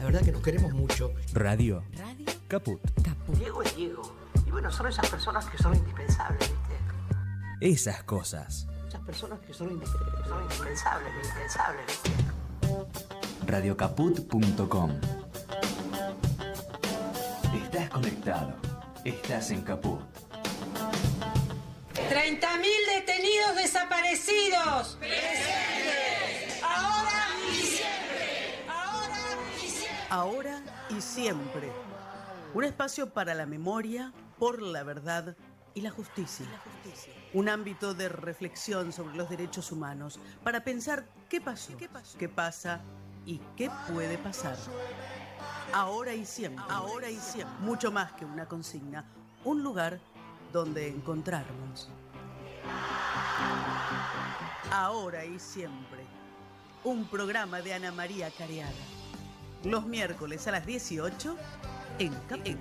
La verdad que nos queremos mucho. Radio. Caput. Diego es Diego. Y bueno, son esas personas que son indispensables, ¿viste? Esas cosas. Esas personas que son indispensables, ¿viste? Radiocaput.com. Estás conectado. Estás en Caput. 30.000 detenidos desaparecidos. ¡Presentes! Ahora y siempre. Ahora y siempre. Ahora y siempre. Un espacio para la memoria, por la verdad y la justicia. Un ámbito de reflexión sobre los derechos humanos para pensar qué pasó, qué pasa y qué puede pasar. Ahora y siempre. Ahora y siempre. Mucho más que una consigna. Un lugar donde encontrarnos. Ahora y siempre. Un programa de Ana María Cariaga. Los miércoles a las 18 en Caput.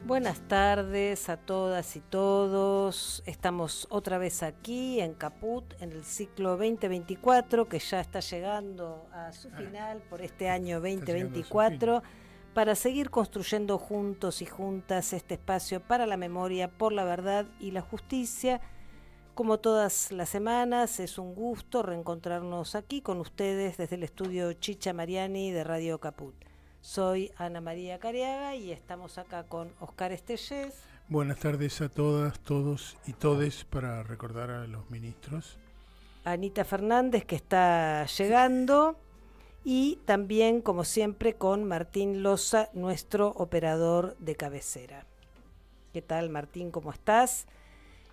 Buenas tardes a todas y todos. Estamos otra vez aquí en Caput en el ciclo 2024 que ya está llegando a su final por este año 2024 para seguir construyendo juntos y juntas este espacio para la memoria, por la verdad y la justicia. Como todas las semanas, es un gusto reencontrarnos aquí con ustedes desde el estudio Chicha Mariani de Radio Caput. Soy Ana María Cariaga y estamos acá con Oscar Estellés. Buenas tardes a todas, todos y todes para recordar a los ministros. Anita Fernández, que está llegando, y también, como siempre, con Martín Loza, nuestro operador de cabecera. ¿Qué tal, Martín? ¿Cómo estás?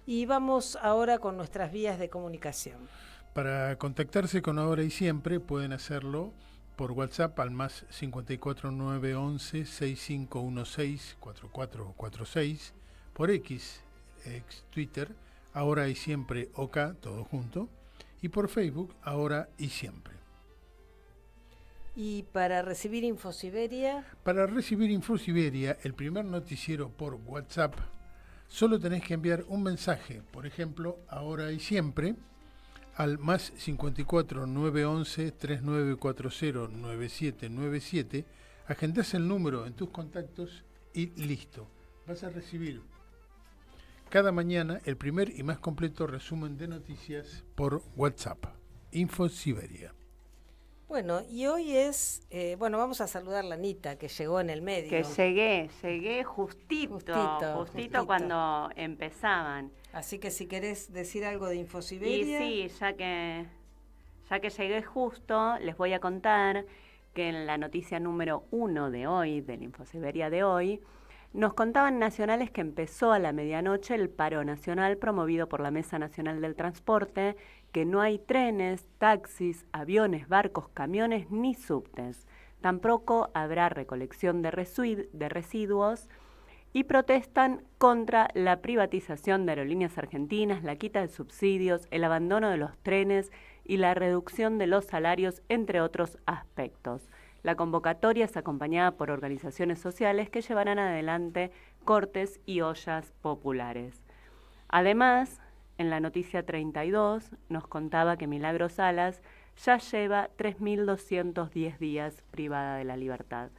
Y vamos ahora con nuestras vías de comunicación. Para contactarse con Ahora y Siempre pueden hacerlo por WhatsApp al más 54 911 6516 4446, por ex Twitter, Ahora y Siempre OK, todo junto, y por Facebook, Ahora y Siempre. Y para recibir Infosiberia. Para recibir Infosiberia, el primer noticiero por WhatsApp, solo tenés que enviar un mensaje, por ejemplo, Ahora y Siempre, al más 54 911 3940 9797, agendás el número en tus contactos y listo. Vas a recibir cada mañana el primer y más completo resumen de noticias por WhatsApp. Infosiberia. Bueno, y hoy es, vamos a saludar a la Anita, que llegó en el medio. Que llegué justito cuando empezaban. Así que si querés decir algo de Infosiberia. Y sí, ya que llegué justo, les voy a contar que en la noticia número 1 de hoy, del Infosiberia de hoy, nos contaban nacionales que empezó a la medianoche el paro nacional promovido por la Mesa Nacional del Transporte, que no hay trenes, taxis, aviones, barcos, camiones ni subtes. Tampoco habrá recolección de residuos y protestan contra la privatización de Aerolíneas Argentinas, la quita de subsidios, el abandono de los trenes y la reducción de los salarios, entre otros aspectos. La convocatoria es acompañada por organizaciones sociales que llevarán adelante cortes y ollas populares. Además, en la noticia 32 nos contaba que Milagros Salas ya lleva 3.210 días privada de la libertad.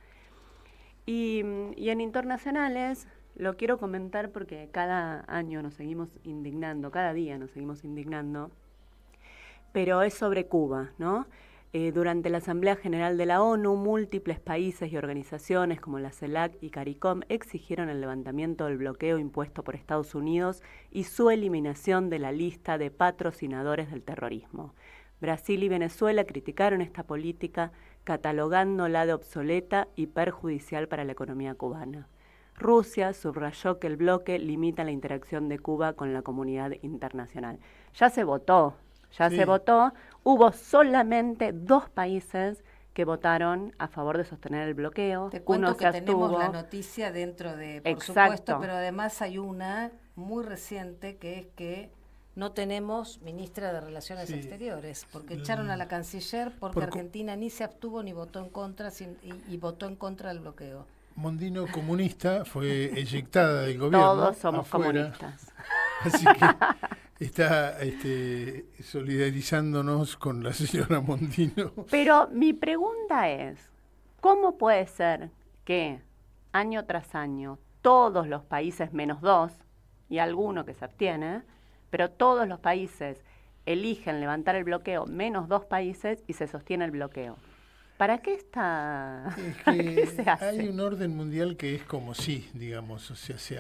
Y en internacionales lo quiero comentar porque cada año nos seguimos indignando, cada día nos seguimos indignando, pero es sobre Cuba, ¿no? Durante la Asamblea General de la ONU, múltiples países y organizaciones como la CELAC y CARICOM exigieron el levantamiento del bloqueo impuesto por Estados Unidos y su eliminación de la lista de patrocinadores del terrorismo. Brasil y Venezuela criticaron esta política, catalogándola de obsoleta y perjudicial para la economía cubana. Rusia subrayó que el bloque limita la interacción de Cuba con la comunidad internacional. Ya se votó. Hubo solamente 2 países que votaron a favor de sostener el bloqueo. Te cuento Uno que tenemos la noticia dentro de, por supuesto, pero además hay una muy reciente que es que no tenemos ministra de Relaciones Exteriores, porque echaron a la canciller porque Argentina ni se abstuvo ni votó en contra y votó en contra del bloqueo. Mondino comunista fue eyectada del gobierno. Todos somos afuera, comunistas. Así que está solidarizándonos con la señora Mondino. Pero mi pregunta es, ¿cómo puede ser que año tras año todos los países, menos 2, y alguno que se abstiene, pero todos los países eligen levantar el bloqueo, menos 2 países, y se sostiene el bloqueo? ¿Para qué está? Es que ¿Qué se hace? hay un orden mundial que es como sí, digamos, o sea, se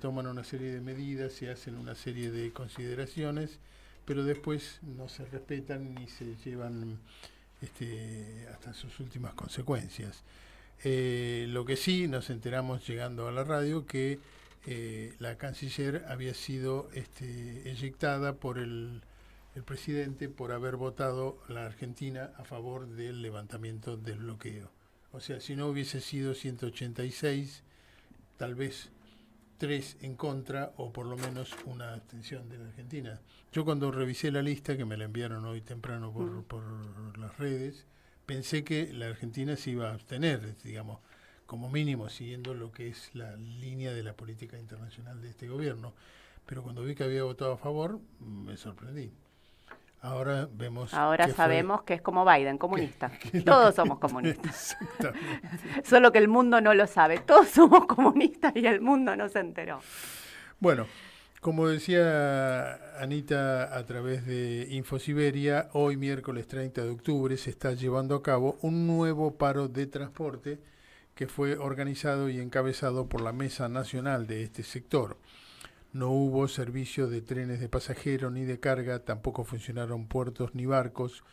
toman una serie de medidas, se hacen una serie de consideraciones, pero después no se respetan ni se llevan hasta sus últimas consecuencias. Lo que sí nos enteramos llegando a la radio que la canciller había sido eyectada por el presidente por haber votado la Argentina a favor del levantamiento del bloqueo. O sea, si no hubiese sido 186, tal vez 3 en contra o por lo menos una abstención de la Argentina. Yo cuando revisé la lista, que me la enviaron hoy temprano por las redes, pensé que la Argentina se iba a abstener, digamos, como mínimo siguiendo lo que es la línea de la política internacional de este gobierno. Pero cuando vi que había votado a favor, me sorprendí. Ahora vemos. Ahora sabemos que es como Biden, comunista. que Todos somos comunistas. Exactamente. Solo que el mundo no lo sabe. Todos somos comunistas y el mundo no se enteró. Bueno, como decía Anita a través de InfoSiberia, hoy miércoles 30 de octubre se está llevando a cabo un nuevo paro de transporte que fue organizado y encabezado por la Mesa Nacional de este sector. No hubo servicio de trenes de pasajeros ni de carga, tampoco funcionaron puertos ni barcos.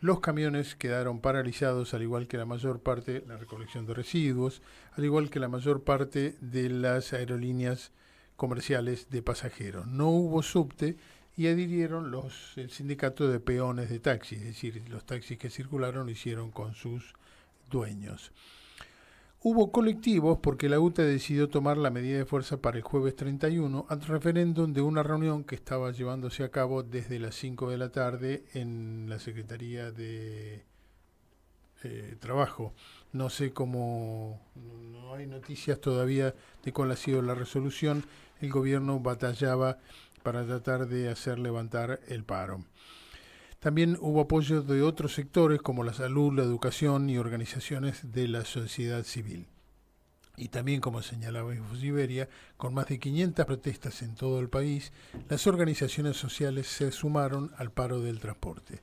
Los camiones quedaron paralizados, al igual que la mayor parte, la recolección de residuos, al igual que la mayor parte de las aerolíneas comerciales de pasajeros. No hubo subte y adhirieron el sindicato de peones de taxis, es decir, los taxis que circularon lo hicieron con sus dueños. Hubo colectivos porque la UTA decidió tomar la medida de fuerza para el jueves 31 al referéndum de una reunión que estaba llevándose a cabo desde las 5 de la tarde en la Secretaría de Trabajo. No sé cómo, no hay noticias todavía de cuál ha sido la resolución. El gobierno batallaba para tratar de hacer levantar el paro. También hubo apoyo de otros sectores como la salud, la educación y organizaciones de la sociedad civil. Y también, como señalaba InfoSiberia, con más de 500 protestas en todo el país, las organizaciones sociales se sumaron al paro del transporte.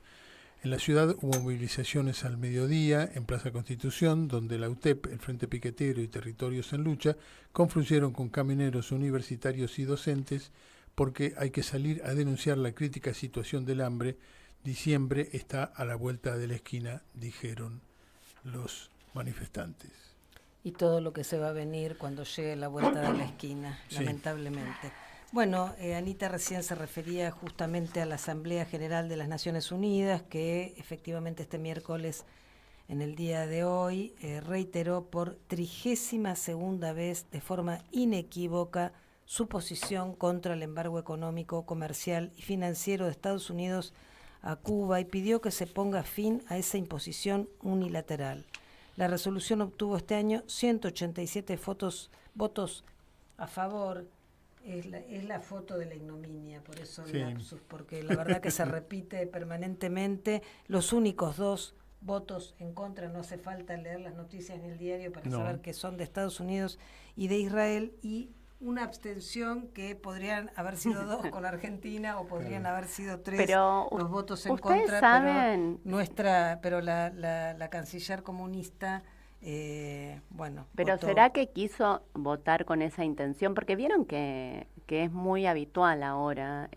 En la ciudad hubo movilizaciones al mediodía en Plaza Constitución, donde la UTEP, el Frente Piquetero y Territorios en Lucha confluyeron con camioneros universitarios y docentes porque hay que salir a denunciar la crítica situación del hambre. Diciembre está a la vuelta de la esquina, dijeron los manifestantes. Y todo lo que se va a venir cuando llegue la vuelta de la esquina, sí, lamentablemente. Bueno, Anita recién se refería justamente a la Asamblea General de las Naciones Unidas, que efectivamente este miércoles, en el día de hoy, reiteró por 32ª vez de forma inequívoca su posición contra el embargo económico, comercial y financiero de Estados Unidos a Cuba y pidió que se ponga fin a esa imposición unilateral. La resolución obtuvo este año 187 votos a favor. Es la foto de la ignominia, por eso el lapsus, porque la verdad que se repite permanentemente. Los únicos 2 votos en contra, no hace falta leer las noticias en el diario para saber que son de Estados Unidos y de Israel, y una abstención que podrían haber sido 2 con Argentina o podrían haber sido 3 pero los votos en ustedes contra, saben, pero la canciller comunista pero votó. ¿Será que quiso votar con esa intención? Porque vieron que es muy habitual ahora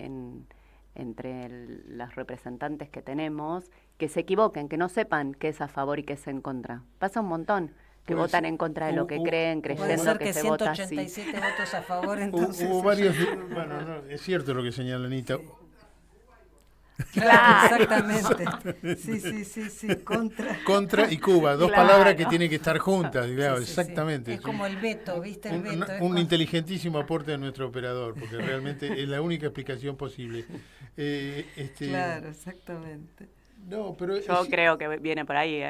entre los representantes que tenemos que se equivoquen, que no sepan qué es a favor y qué es en contra. Pasa un montón. Que pues, votan en contra de lo que creen, creyendo que se vota así. 187 votos a favor, entonces... Hubo varios... Bueno, no, es cierto lo que señala Anita. Claro, exactamente. Sí, Contra y Cuba, 2 palabras que tienen que estar juntas, claro, exactamente. Es como el veto, ¿viste? El veto. Un inteligentísimo aporte de nuestro operador, porque realmente es la única explicación posible. Claro, exactamente. No, pero yo creo que viene por ahí,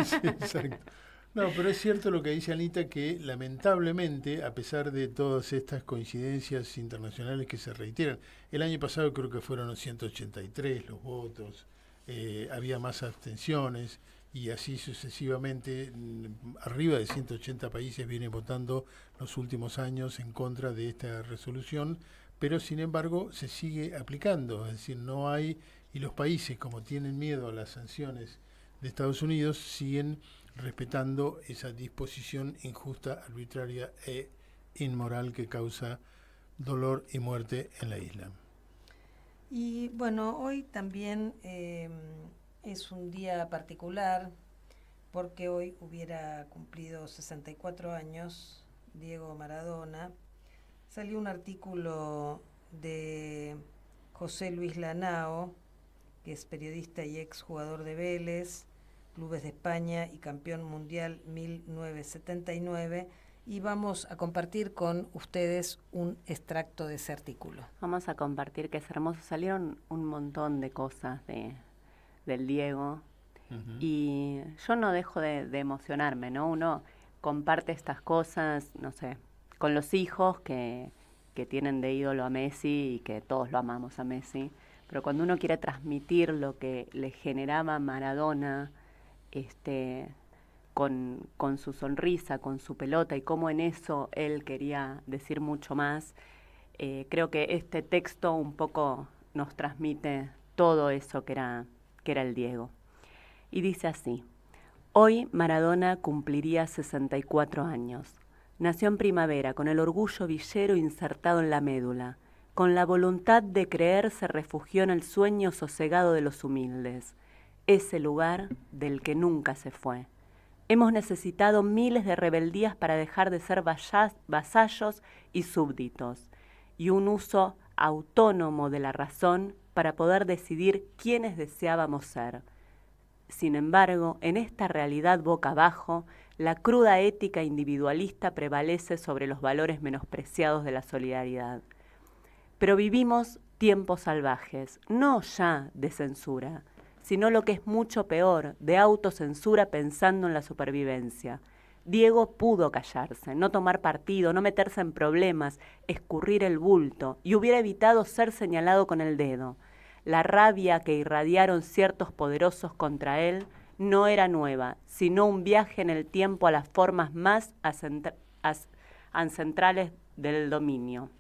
Sí, exacto. No, pero es cierto lo que dice Anita, que lamentablemente, a pesar de todas estas coincidencias internacionales que se reiteran, el año pasado creo que fueron 183 los votos, había más abstenciones y así sucesivamente, arriba de 180 países vienen votando los últimos años en contra de esta resolución, pero sin embargo se sigue aplicando, es decir, no hay, y los países como tienen miedo a las sanciones de Estados Unidos, siguen respetando esa disposición injusta, arbitraria e inmoral que causa dolor y muerte en la isla. Y bueno, hoy también es un día particular porque hoy hubiera cumplido 64 años Diego Maradona. Salió un artículo de José Luis Lanao, que es periodista y exjugador de Vélez, Clubes de España y campeón mundial 1979, y vamos a compartir con ustedes un extracto de ese artículo. Vamos a compartir, que es hermoso. Salieron un montón de cosas del Diego, y yo no dejo de emocionarme, ¿no? Uno comparte estas cosas, no sé, con los hijos que tienen de ídolo a Messi y que todos lo amamos a Messi, pero cuando uno quiere transmitir lo que le generaba Maradona, con su sonrisa, con su pelota, y cómo en eso él quería decir mucho más, creo que este texto un poco nos transmite todo eso que era el Diego. Y dice así: hoy Maradona cumpliría 64 años. Nació en primavera, con el orgullo villero insertado en la médula. Con la voluntad de creer se refugió en el sueño sosegado de los humildes, ese lugar del que nunca se fue. Hemos necesitado miles de rebeldías para dejar de ser vasallos y súbditos, y un uso autónomo de la razón para poder decidir quiénes deseábamos ser. Sin embargo, en esta realidad boca abajo, la cruda ética individualista prevalece sobre los valores menospreciados de la solidaridad. Pero vivimos tiempos salvajes, no ya de censura, sino lo que es mucho peor, de autocensura pensando en la supervivencia. Diego pudo callarse, no tomar partido, no meterse en problemas, escurrir el bulto, y hubiera evitado ser señalado con el dedo. La rabia que irradiaron ciertos poderosos contra él no era nueva, sino un viaje en el tiempo a las formas más ancestrales del dominio.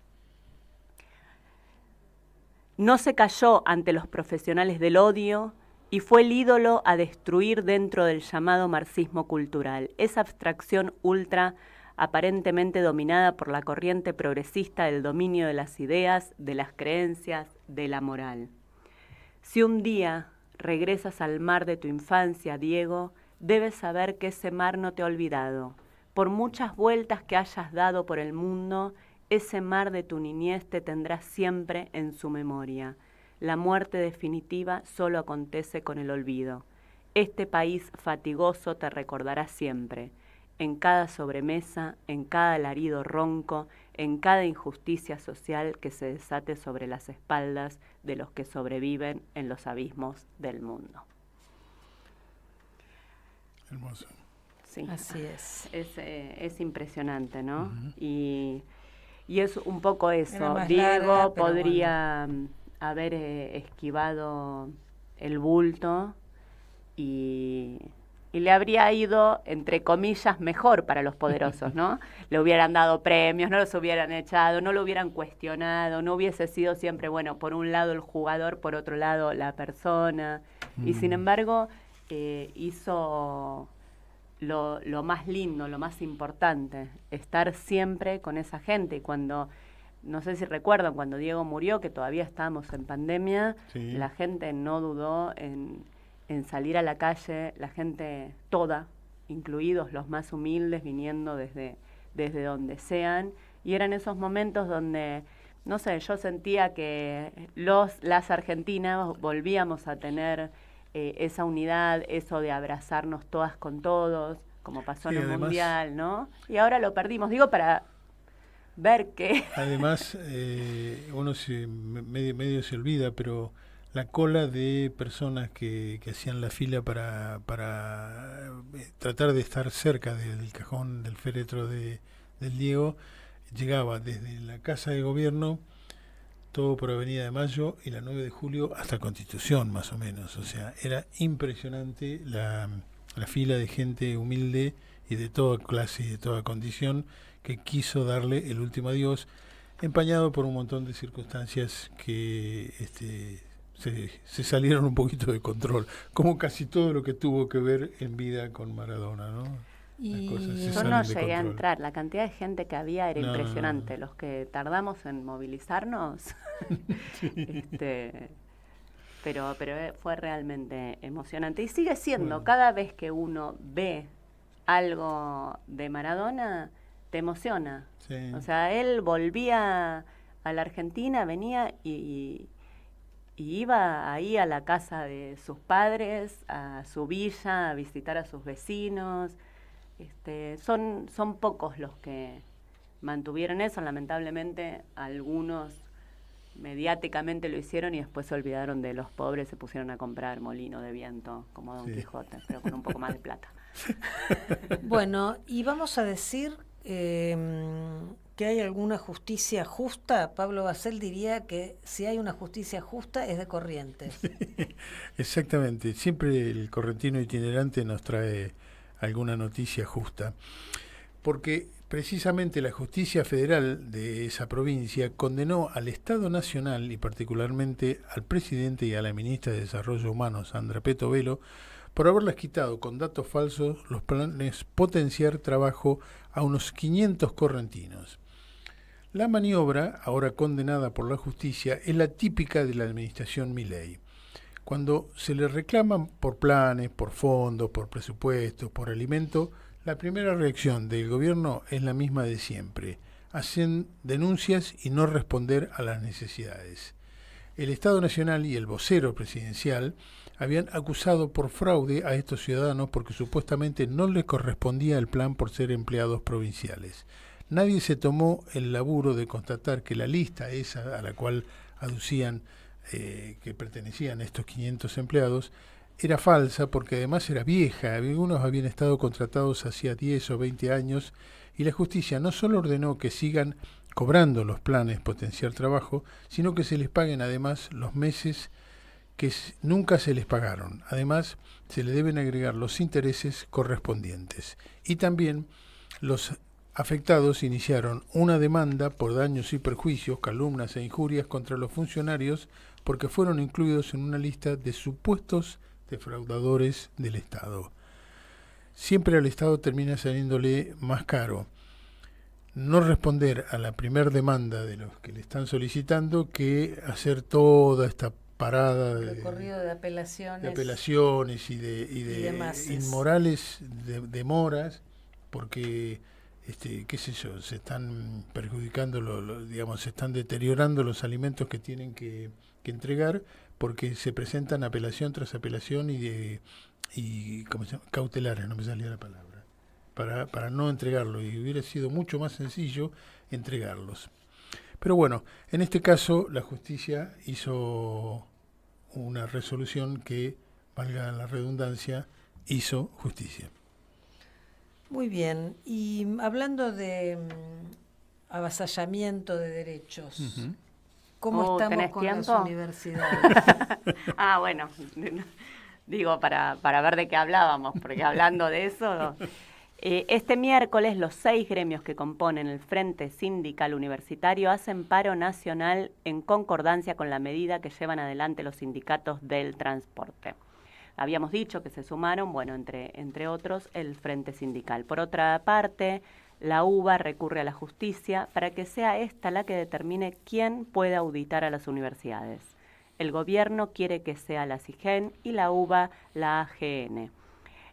No se cayó ante los profesionales del odio y fue el ídolo a destruir dentro del llamado marxismo cultural, esa abstracción ultra aparentemente dominada por la corriente progresista del dominio de las ideas, de las creencias, de la moral. Si un día regresas al mar de tu infancia, Diego, debes saber que ese mar no te ha olvidado. Por muchas vueltas que hayas dado por el mundo, ese mar de tu niñez te tendrá siempre en su memoria. La muerte definitiva solo acontece con el olvido. Este país fatigoso te recordará siempre, en cada sobremesa, en cada alarido ronco, en cada injusticia social que se desate sobre las espaldas de los que sobreviven en los abismos del mundo. Hermoso. Sí, así es. Es impresionante, ¿no? Y es un poco eso. Más Diego larga, podría haber esquivado el bulto y le habría ido, entre comillas, mejor para los poderosos, ¿no? Le hubieran dado premios, no los hubieran echado, no lo hubieran cuestionado, no hubiese sido siempre, bueno, por un lado el jugador, por otro lado la persona. Y sin embargo, hizo lo más lindo, lo más importante, estar siempre con esa gente. Y cuando, no sé si recuerdan, cuando Diego murió, que todavía estábamos en pandemia, Sí. la gente no dudó en salir a la calle, la gente toda, incluidos los más humildes, viniendo desde donde sean, y eran esos momentos donde, no sé, yo sentía que las argentinas volvíamos a tener esa unidad, eso de abrazarnos todas con todos, como pasó Sí, en el además, Mundial, ¿no? Y ahora lo perdimos, digo, para ver que... Además, uno medio se olvida, pero la cola de personas que hacían la fila para tratar de estar cerca del cajón del féretro del Diego, llegaba desde la Casa de Gobierno, todo por Avenida de Mayo y la 9 de Julio hasta Constitución, más o menos. O sea, era impresionante la fila de gente humilde y de toda clase y de toda condición que quiso darle el último adiós, empañado por un montón de circunstancias que se salieron un poquito de control, como casi todo lo que tuvo que ver en vida con Maradona, ¿no? Y yo no llegué a entrar, la cantidad de gente que había era impresionante, los que tardamos en movilizarnos, pero fue realmente emocionante y sigue siendo, cada vez que uno ve algo de Maradona, te emociona. Sí. O sea, él volvía a la Argentina, venía y iba ahí a la casa de sus padres, a su villa, a visitar a sus vecinos. Son pocos los que mantuvieron eso, lamentablemente algunos mediáticamente lo hicieron y después se olvidaron de los pobres, se pusieron a comprar molino de viento como Don Quijote, pero con un poco más de plata. Bueno, y vamos a decir que hay alguna justicia justa. Pablo Basel diría que si hay una justicia justa es de Corrientes. Exactamente, siempre el correntino itinerante nos trae alguna noticia justa, porque precisamente la justicia federal de esa provincia condenó al Estado Nacional y particularmente al presidente y a la ministra de Desarrollo Humano, Sandra Peto Velo, por haberles quitado con datos falsos los planes potenciar trabajo a unos 500 correntinos. La maniobra, ahora condenada por la justicia, es la típica de la administración Milei. Cuando se le reclaman por planes, por fondos, por presupuestos, por alimento, la primera reacción del gobierno es la misma de siempre: hacen denuncias y no responder a las necesidades. El Estado Nacional y el vocero presidencial habían acusado por fraude a estos ciudadanos porque supuestamente no les correspondía el plan por ser empleados provinciales. Nadie se tomó el laburo de constatar que la lista esa a la cual aducían que pertenecían estos 500 empleados era falsa, porque además era vieja. Algunos habían estado contratados hacía 10 o 20 años y la justicia no solo ordenó que sigan cobrando los planes potenciar trabajo, sino que se les paguen además los meses que nunca se les pagaron. Además, se le deben agregar los intereses correspondientes. Y también los afectados iniciaron una demanda por daños y perjuicios, calumnias e injurias contra los funcionarios porque fueron incluidos en una lista de supuestos defraudadores del Estado. Siempre al Estado termina saliéndole más caro no responder a la primer demanda de los que le están solicitando que hacer toda esta parada recorrido de apelaciones y de inmorales demoras, porque qué sé yo, se están perjudicando, digamos, se están deteriorando los alimentos que tienen que entregar, porque se presentan apelación tras apelación y ¿cómo se llama? Cautelares, no me salía la palabra, para no entregarlo, y hubiera sido mucho más sencillo entregarlos. Pero bueno, en este caso la justicia hizo una resolución que, valga la redundancia, hizo justicia. Muy bien, y hablando de avasallamiento de derechos, ¿cómo estamos con tiempo? las universidades? Bueno, digo, para ver de qué hablábamos, porque hablando de eso, este miércoles los 6 gremios que componen el Frente Sindical Universitario hacen paro nacional en concordancia con la medida que llevan adelante los sindicatos del transporte. Habíamos dicho que se sumaron, bueno, entre otros, el Frente Sindical. Por otra parte, la UBA recurre a la justicia para que sea esta la que determine quién puede auditar a las universidades. El gobierno quiere que sea la SIGEN y la UBA la AGN.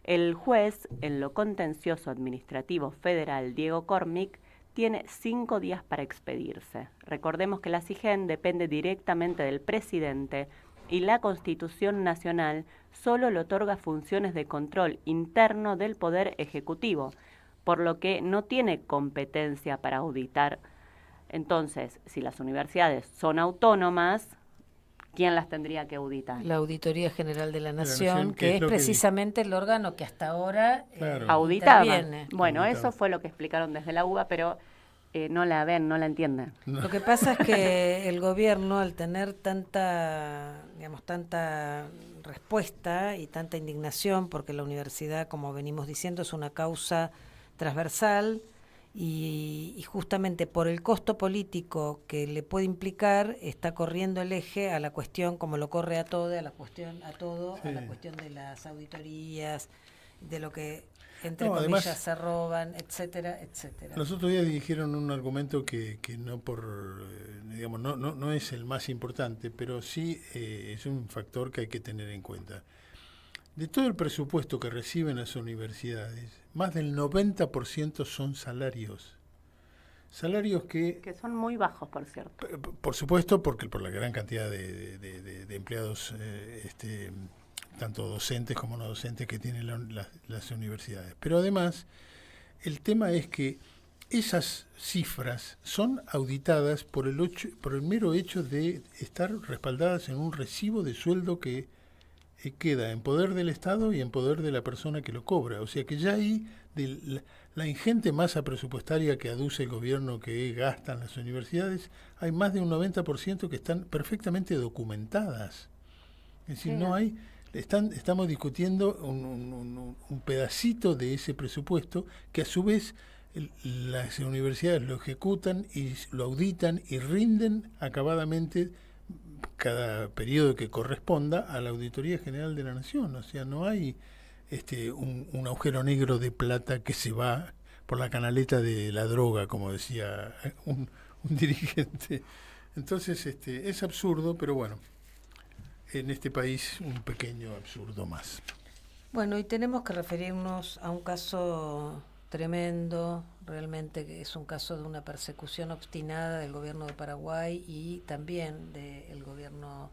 El juez, en lo contencioso administrativo federal, Diego Cormick, tiene 5 días para expedirse. Recordemos que la SIGEN depende directamente del presidente y la Constitución Nacional solo le otorga funciones de control interno del Poder Ejecutivo, por lo que no tiene competencia para auditar. Entonces, si las universidades son autónomas, ¿quién las tendría que auditar? La Auditoría General de la Nación, Nación, que que es es lo que precisamente el órgano que hasta ahora Claro. Auditaba. interviene. Bueno, Auditaba. eso fue lo que explicaron desde la UBA, pero no la ven, no la entienden. No. Lo que pasa es que el gobierno, al tener tanta respuesta y tanta indignación, porque la universidad, como venimos diciendo, es una causa transversal, y justamente por el costo político que le puede implicar, está corriendo el eje a la cuestión, como lo corre a todo, a la cuestión de las auditorías, de lo que entre Además, comillas se roban, etcétera, etcétera. Los otros días dijeron un argumento que no digamos, no es el más importante, pero sí es un factor que hay que tener en cuenta. De todo el presupuesto que reciben las universidades, más del 90% son salarios. Salarios que son muy bajos, por cierto. Por supuesto, porque por la gran cantidad de empleados, tanto docentes como no docentes, que tienen las universidades. Pero además, el tema es que esas cifras son auditadas por el mero hecho de estar respaldadas en un recibo de sueldo que queda en poder del Estado y en poder de la persona que lo cobra. O sea que ya ahí, de la ingente masa presupuestaria que aduce el gobierno que gastan las universidades, hay más de un 90% que están perfectamente documentadas. Es decir, no hay... Estamos discutiendo un pedacito de ese presupuesto que a su vez las universidades lo ejecutan y lo auditan y rinden acabadamente cada periodo que corresponda a la Auditoría General de la Nación. O sea, no hay un agujero negro de plata que se va por la canaleta de la droga, como decía un dirigente. Entonces, es absurdo, pero bueno, en este país un pequeño absurdo más. Bueno, y tenemos que referirnos a un caso tremendo, realmente, que es un caso de una persecución obstinada del gobierno de Paraguay y también del gobierno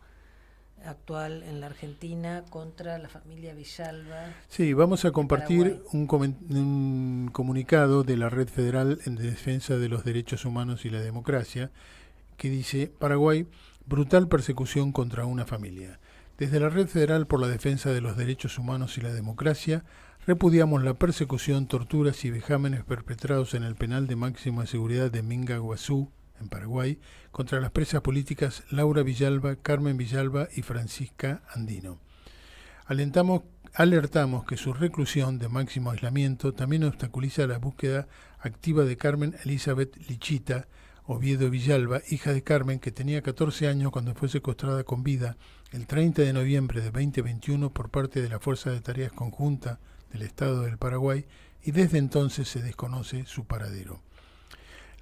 actual en la Argentina contra la familia Villalba. Sí, vamos a compartir un comunicado de la Red Federal en Defensa de los Derechos Humanos y la Democracia, que dice: Paraguay, brutal persecución contra una familia. Desde la Red Federal por la Defensa de los Derechos Humanos y la Democracia, repudiamos la persecución, torturas y vejámenes perpetrados en el penal de máxima seguridad de Minga Guazú, en Paraguay, contra las presas políticas Laura Villalba, Carmen Villalba y Francisca Andino. Alertamos que su reclusión de máximo aislamiento también obstaculiza la búsqueda activa de Carmen Elizabeth Lichita Oviedo Villalba, hija de Carmen, que tenía 14 años cuando fue secuestrada con vida el 30 de noviembre de 2021 por parte de la Fuerza de Tareas Conjunta del Estado del Paraguay, y desde entonces se desconoce su paradero.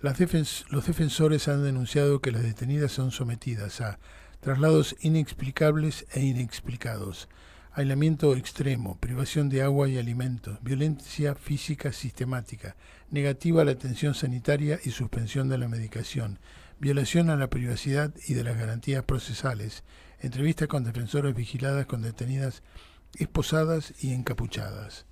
Los defensores han denunciado que las detenidas son sometidas a traslados inexplicables e inexplicados, aislamiento extremo, privación de agua y alimentos, violencia física sistemática, negativa a la atención sanitaria y suspensión de la medicación, violación a la privacidad y de las garantías procesales, entrevistas con defensoras vigiladas con detenidas esposadas y encapuchadas.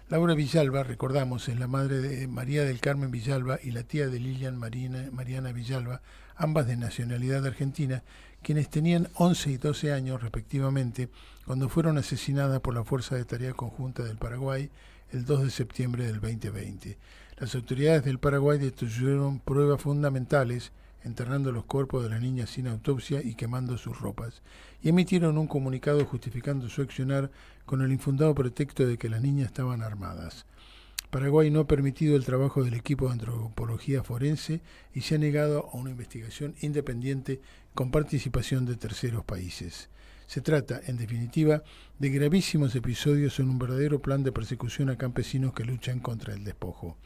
Laura Villalba, recordamos, es la madre de María del Carmen Villalba y la tía de Lilian Mariana Villalba, ambas de nacionalidad argentina, quienes tenían 11 y 12 años respectivamente cuando fueron asesinadas por la Fuerza de Tarea Conjunta del Paraguay el 2 de septiembre del 2020. Las autoridades del Paraguay destruyeron pruebas fundamentales, enterrando los cuerpos de las niñas sin autopsia y quemando sus ropas, y emitieron un comunicado justificando su accionar con el infundado pretexto de que las niñas estaban armadas. Paraguay no ha permitido el trabajo del equipo de antropología forense y se ha negado a una investigación independiente con participación de terceros países. Se trata, en definitiva, de gravísimos episodios en un verdadero plan de persecución a campesinos que luchan contra el despojo.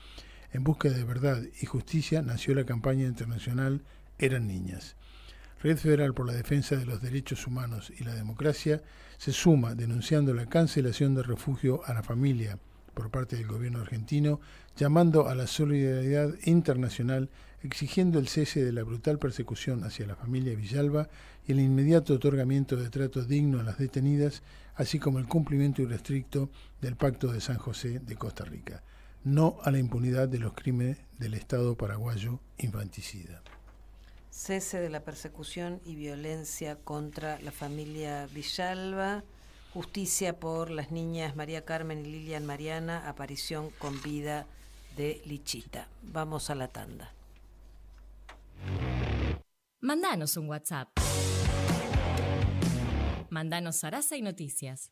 En busca de verdad y justicia nació la campaña internacional Eran Niñas. Red Federal por la Defensa de los Derechos Humanos y la Democracia se suma denunciando la cancelación de refugio a la familia por parte del gobierno argentino, llamando a la solidaridad internacional, exigiendo el cese de la brutal persecución hacia la familia Villalba y el inmediato otorgamiento de trato digno a las detenidas, así como el cumplimiento irrestricto del Pacto de San José de Costa Rica. No a la impunidad de los crímenes del Estado paraguayo infanticida. cese de la persecución y violencia contra la familia Villalba, justicia por las niñas María Carmen y Lilian Mariana, aparición con vida de Lichita. Vamos a la tanda. Mandanos un WhatsApp. Mandanos Sarasa y Noticias.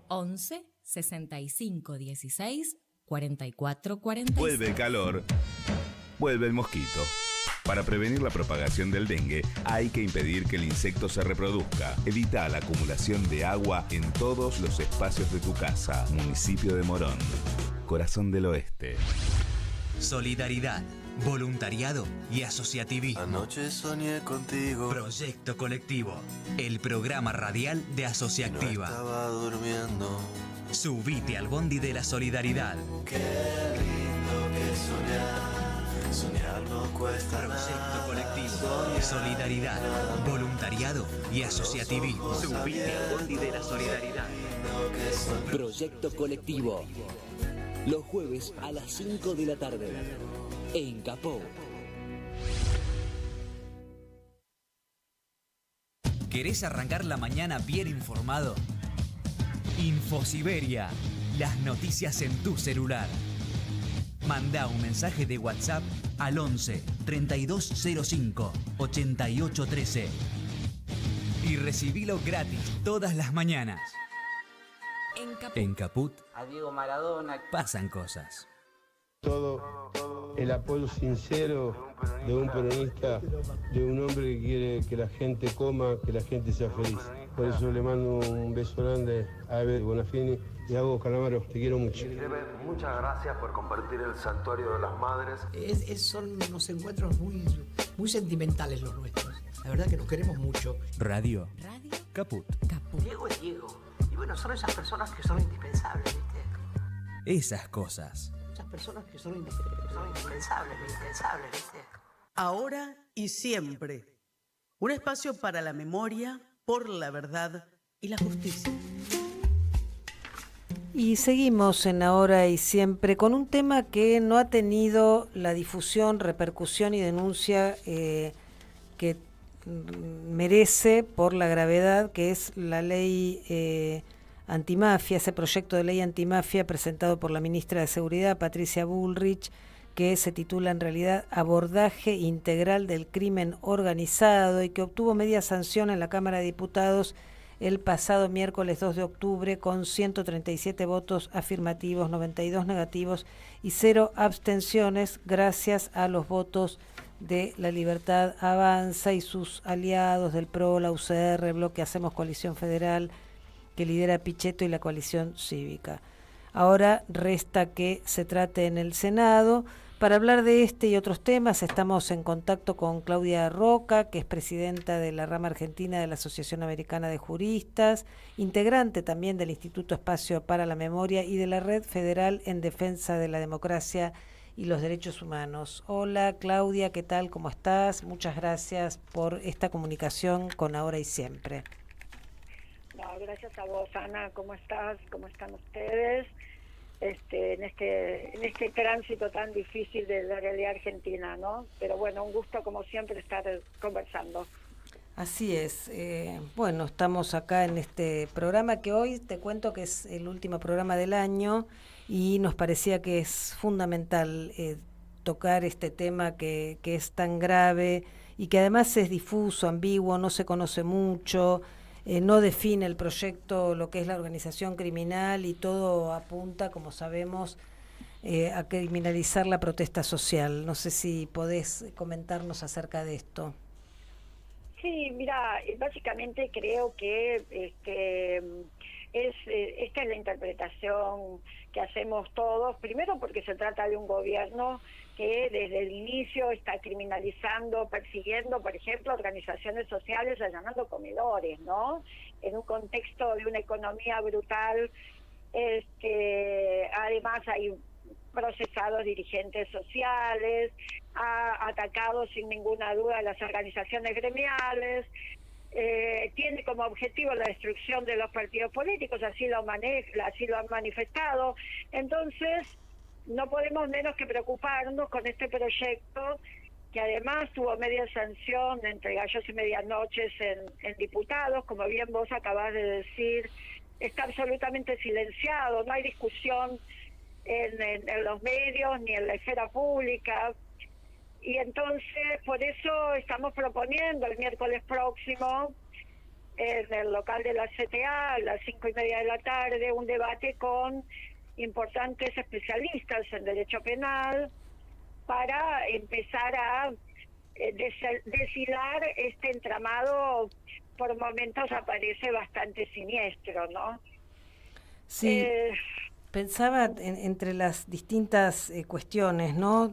11 65 16 44 46. Vuelve el calor, vuelve el mosquito. Para prevenir la propagación del dengue, hay que impedir que el insecto se reproduzca. Evita la acumulación de agua en todos los espacios de tu casa. Municipio de Morón, Corazón del Oeste. Solidaridad, voluntariado y asociativismo. Anoche soñé contigo. Proyecto Colectivo, el programa radial de Asociactiva. No estaba durmiendo. Subite al bondi de la solidaridad. Qué lindo que soñar. Soñar no cuesta Proyecto nada. Colectivo, solidaridad, voluntariado y asociativismo. Subite al bondi de la solidaridad. Proyecto Colectivo. Los jueves a las 5 de la tarde. En Capó. ¿Querés arrancar la mañana bien informado? Infosiberia, las noticias en tu celular. Manda un mensaje de WhatsApp al 11 3205 8813 y recibilo gratis todas las mañanas. En Caput A Diego Maradona. pasan cosas. Todo el apoyo sincero de un peronista, de un hombre que quiere que la gente coma, que la gente sea feliz. Por eso le mando un beso grande a Eber Bonafini y a vos, Calamaro, te quiero mucho. Muchas gracias por compartir el Santuario de las Madres. Son unos encuentros muy sentimentales los nuestros. La verdad que nos queremos mucho. Radio Caput. Diego es Diego. Y bueno, son esas personas que son indispensables, ¿viste? Esas cosas. Esas personas que son indispensables, ¿viste? Ahora y siempre. Un espacio para la memoria, por la verdad y la justicia. Y seguimos en Ahora y Siempre con un tema que no ha tenido la difusión, repercusión y denuncia que merece por la gravedad, que es la ley antimafia, ese proyecto de ley antimafia presentado por la ministra de Seguridad, Patricia Bullrich, que se titula en realidad Abordaje Integral del Crimen Organizado y que obtuvo media sanción en la Cámara de Diputados el pasado miércoles 2 de octubre con 137 votos afirmativos, 92 negativos y 0 abstenciones, gracias a los votos de La Libertad Avanza y sus aliados del PRO, la UCR, Bloque Hacemos Coalición Federal, que lidera Pichetto, y la Coalición Cívica. Ahora resta que se trate en el Senado. Para hablar de este y otros temas estamos en contacto con Claudia Roca, que es presidenta de la rama argentina de la Asociación Americana de Juristas, integrante también del Instituto Espacio para la Memoria y de la Red Federal en Defensa de la Democracia y los Derechos Humanos. Hola Claudia, ¿qué tal? ¿Cómo estás? Muchas gracias por esta comunicación con Ahora y Siempre. No, gracias a vos, Ana. ¿Cómo estás? ¿Cómo están ustedes? En este tránsito tan difícil de la realidad argentina, ¿no? Pero bueno, un gusto como siempre estar conversando. Así es. Bueno, estamos acá en este programa que hoy te cuento que es el último programa del año y nos parecía que es fundamental tocar este tema que es tan grave y que además es difuso, ambiguo, no se conoce mucho. No define el proyecto lo que es la organización criminal y todo apunta, como sabemos, a criminalizar la protesta social. No sé si podés comentarnos acerca de esto. Sí, mira, básicamente creo que esta es la interpretación que hacemos todos, primero porque se trata de un gobierno que desde el inicio está criminalizando, persiguiendo, por ejemplo, organizaciones sociales, allanando comedores, ¿no? En un contexto de una economía brutal, además hay procesados dirigentes sociales, ha atacado sin ninguna duda a las organizaciones gremiales, tiene como objetivo la destrucción de los partidos políticos, así lo han manifestado. Entonces, no podemos menos que preocuparnos con este proyecto que además tuvo media sanción entre gallos y medianoches en diputados, como bien vos acabás de decir, está absolutamente silenciado, no hay discusión en los medios ni en la esfera pública. Y entonces, por eso estamos proponiendo el miércoles próximo, en el local de la CTA, a las 5:30 de la tarde, un debate con importantes especialistas en derecho penal para empezar a deshilar este entramado. Por momentos aparece bastante siniestro, ¿no? Sí. Pensaba entre las distintas cuestiones, ¿no?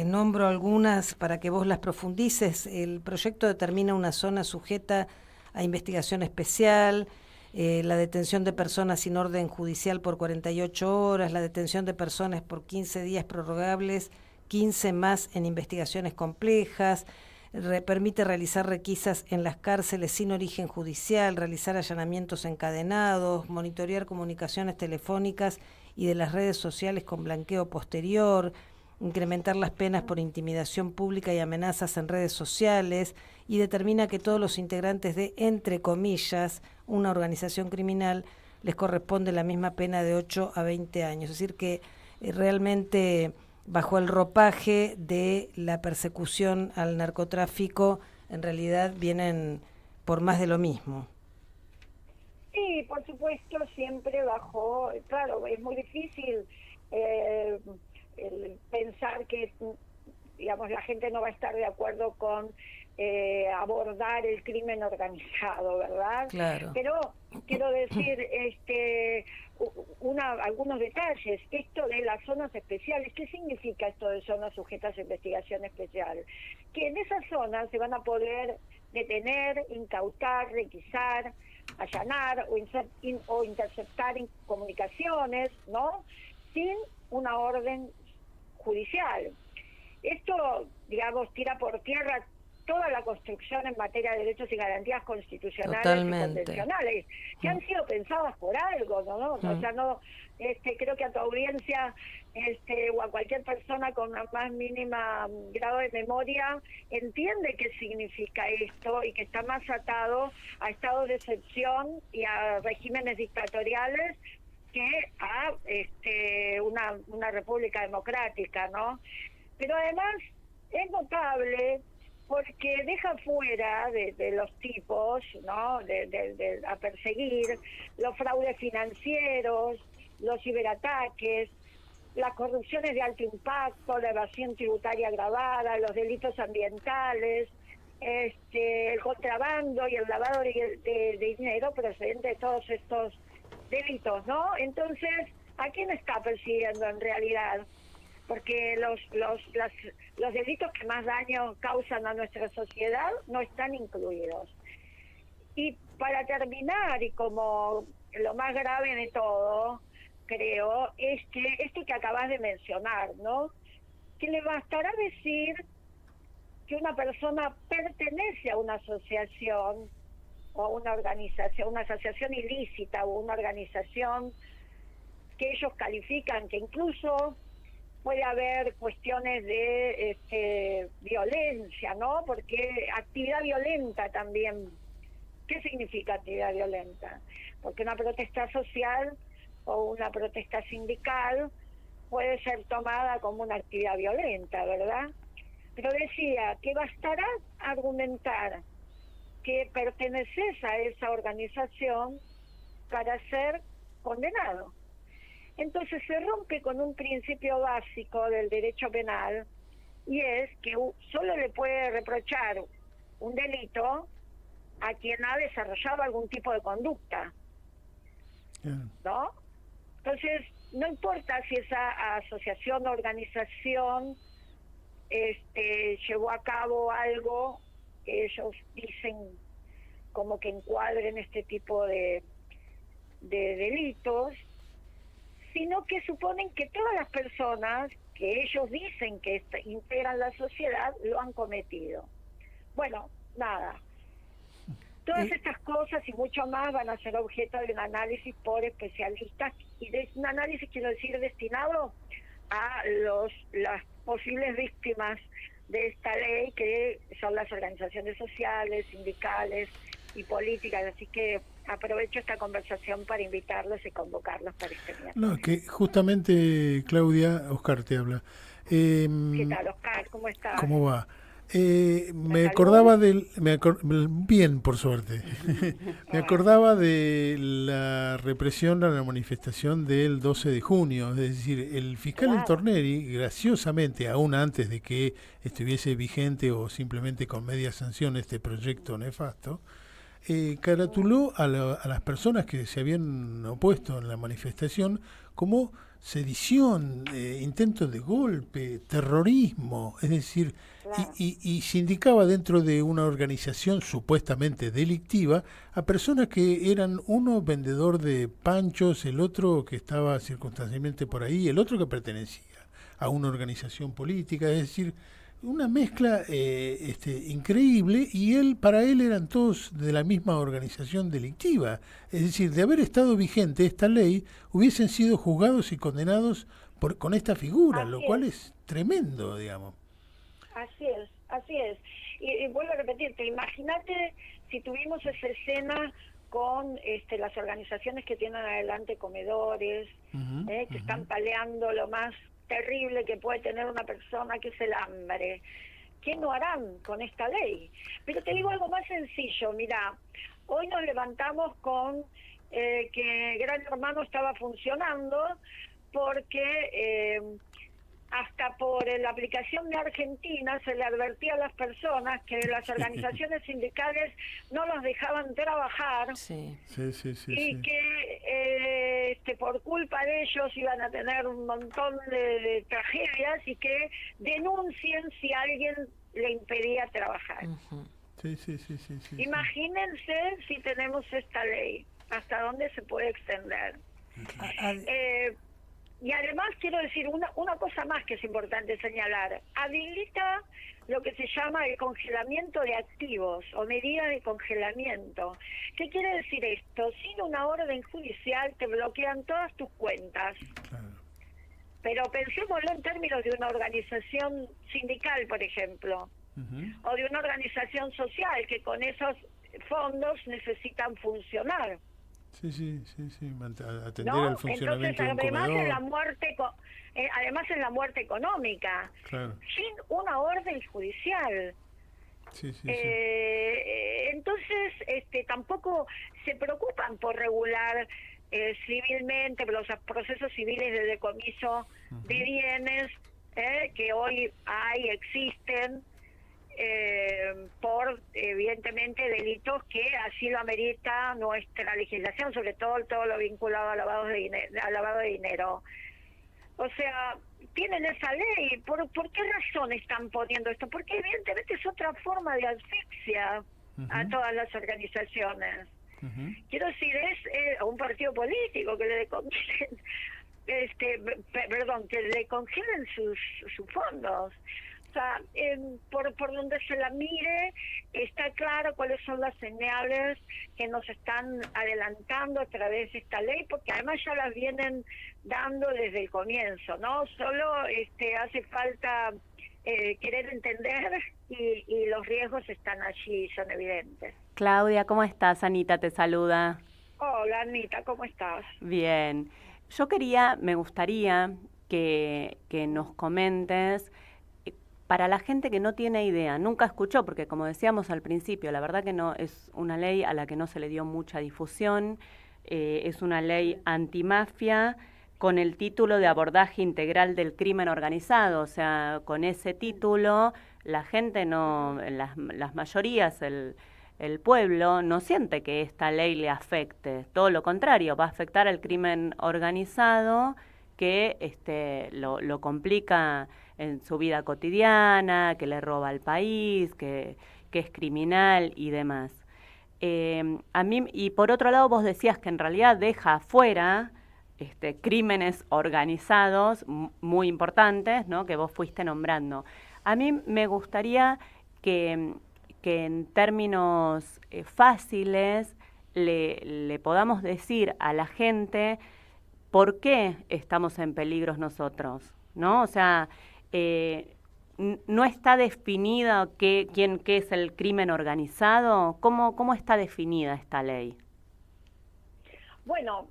Nombro algunas para que vos las profundices. El proyecto determina una zona sujeta a investigación especial, la detención de personas sin orden judicial por 48 horas, la detención de personas por 15 días prorrogables, 15 más en investigaciones complejas, permite realizar requisas en las cárceles sin origen judicial, realizar allanamientos encadenados, monitorear comunicaciones telefónicas y de las redes sociales con blanqueo posterior, incrementar las penas por intimidación pública y amenazas en redes sociales, y determina que todos los integrantes de, entre comillas, una organización criminal les corresponde la misma pena de 8 a 20 años. Es decir, que realmente bajo el ropaje de la persecución al narcotráfico, en realidad vienen por más de lo mismo. Sí, por supuesto, siempre bajo, claro, es muy difícil pensar que, digamos, la gente no va a estar de acuerdo con abordar el crimen organizado, ¿verdad? Claro. Pero quiero decir, algunos detalles. Esto de las zonas especiales, ¿qué significa esto de zonas sujetas a investigación especial? Que en esas zonas se van a poder detener, incautar, requisar, allanar o interceptar comunicaciones, ¿no? Sin una orden judicial. Esto, digamos, tira por tierra toda la construcción en materia de derechos y garantías constitucionales. Totalmente. Y convencionales, que han sido pensadas por algo, ¿no? O sea, no, creo que a tu audiencia o a cualquier persona con una más mínima grado de memoria entiende qué significa esto y que está más atado a estados de excepción y a regímenes dictatoriales que a una república democrática, ¿no? Pero además es notable porque deja fuera de los tipos, ¿no?, a perseguir los fraudes financieros, los ciberataques, las corrupciones de alto impacto, la evasión tributaria agravada, los delitos ambientales, el contrabando y el lavado de dinero procedente de todos estos delitos, ¿no? Entonces, ¿a quién está persiguiendo en realidad? Porque los delitos que más daño causan a nuestra sociedad no están incluidos. Y para terminar, y como lo más grave de todo, creo, es que esto que acabas de mencionar, ¿no? Que le bastará decir que una persona pertenece a una asociación o una organización, una asociación ilícita o una organización que ellos califican que incluso puede haber cuestiones de violencia, ¿no? Porque actividad violenta también. ¿Qué significa actividad violenta? Porque una protesta social o una protesta sindical puede ser tomada como una actividad violenta, ¿verdad? Pero decía que bastará argumentar que perteneces a esa organización para ser condenado. Entonces se rompe con un principio básico del derecho penal, y es que solo le puede reprochar un delito a quien ha desarrollado algún tipo de conducta, ¿no? Entonces, no importa si esa asociación o organización llevó a cabo algo que ellos dicen como que encuadren este tipo de delitos, sino que suponen que todas las personas que ellos dicen que integran la sociedad lo han cometido. Bueno, nada. Todas estas cosas y mucho más van a ser objeto de un análisis por especialistas, y de un análisis, quiero decir, destinado a las posibles víctimas de esta ley, que son las organizaciones sociales, sindicales y políticas. Así que aprovecho esta conversación para invitarlos y convocarlos para este miércoles. No, que justamente, Claudia, Oscar te habla. ¿Qué tal, Oscar? ¿Cómo estás? ¿Cómo va? Me acordaba bien, por suerte. Me acordaba de la represión a la manifestación del 12 de junio. Es decir, el fiscal Torneri, graciosamente, aún antes de que estuviese vigente o simplemente con media sanción este proyecto nefasto, caratuló a las personas que se habían opuesto en la manifestación como sedición, intento de golpe, terrorismo, es decir, y sindicaba dentro de una organización supuestamente delictiva a personas que eran uno vendedor de panchos, el otro que estaba circunstancialmente por ahí, el otro que pertenecía a una organización política, es decir, una mezcla increíble, y para él eran todos de la misma organización delictiva. Es decir, de haber estado vigente esta ley, hubiesen sido juzgados y condenados con esta figura, lo cual es tremendo, digamos. Así es, así es. Y vuelvo a repetirte, imagínate si tuvimos esa escena con las organizaciones que tienen adelante comedores, que están paleando lo más terrible que puede tener una persona, que es el hambre. ¿Qué no harán con esta ley? Pero te digo algo más sencillo. Mira, hoy nos levantamos con que Gran Hermano estaba funcionando porque hasta por la aplicación de Argentina se le advertía a las personas que las organizaciones sindicales no los dejaban trabajar y que por culpa de ellos iban a tener un montón de tragedias, y que denuncien si alguien le impedía trabajar. Imagínense si tenemos esta ley, hasta dónde se puede extender. Y además quiero decir una cosa más que es importante señalar. Habilita lo que se llama el congelamiento de activos o medida de congelamiento. ¿Qué quiere decir esto? Sin una orden judicial te bloquean todas tus cuentas. Pero pensémoslo en términos de una organización sindical, por ejemplo, o de una organización social que con esos fondos necesitan funcionar. Atender al funcionamiento. Entonces, además en la muerte económica, sin una orden judicial. Entonces, tampoco se preocupan por regular civilmente los procesos civiles de decomiso de bienes que hoy existen, por evidentemente delitos que así lo amerita nuestra legislación, sobre todo lo vinculado a lavado de dinero. O sea, tienen esa ley. ¿Por qué razón están poniendo esto? Porque evidentemente es otra forma de asfixia a todas las organizaciones. Quiero decir, es a un partido político que le congelen, que le congelen sus fondos. O sea, por donde se la mire, está claro cuáles son las señales que nos están adelantando a través de esta ley, porque además ya las vienen dando desde el comienzo, ¿no? Solo hace falta querer entender, y los riesgos están allí, son evidentes. Claudia, ¿cómo estás? Anita te saluda. Hola, Anita, ¿cómo estás? Bien. Me gustaría que nos comentes, para la gente que no tiene idea, nunca escuchó, porque como decíamos al principio, la verdad que no es una ley a la que no se le dio mucha difusión, es una ley antimafia con el título de abordaje integral del crimen organizado. O sea, con ese título la gente no, las mayorías, el pueblo no siente que esta ley le afecte, todo lo contrario, va a afectar al crimen organizado, que lo complica en su vida cotidiana, que le roba al país, que es criminal y demás. Y por otro lado vos decías que en realidad deja afuera crímenes organizados muy importantes, ¿no?, que vos fuiste nombrando. A mí me gustaría que en términos fáciles le podamos decir a la gente por qué estamos en peligro nosotros, ¿no? O sea, no está definida qué es el crimen organizado. ¿Cómo está definida esta ley? Bueno,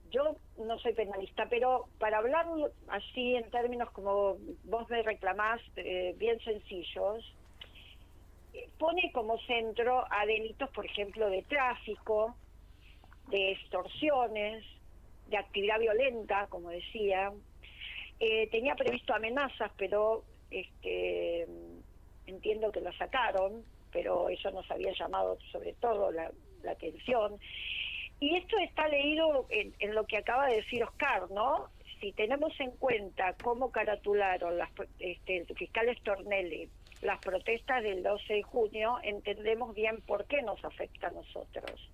yo no soy penalista, pero para hablar así en términos como vos me reclamás, bien sencillos, pone como centro a delitos, por ejemplo, de tráfico, de extorsiones, de actividad violenta, como decía. Tenía previsto amenazas, pero entiendo que lo sacaron, pero eso nos había llamado sobre todo la atención. Y esto está leído en lo que acaba de decir Oscar, ¿no? Si tenemos en cuenta cómo caratularon el fiscal Stornelli las protestas del 12 de junio, entendemos bien por qué nos afecta a nosotros.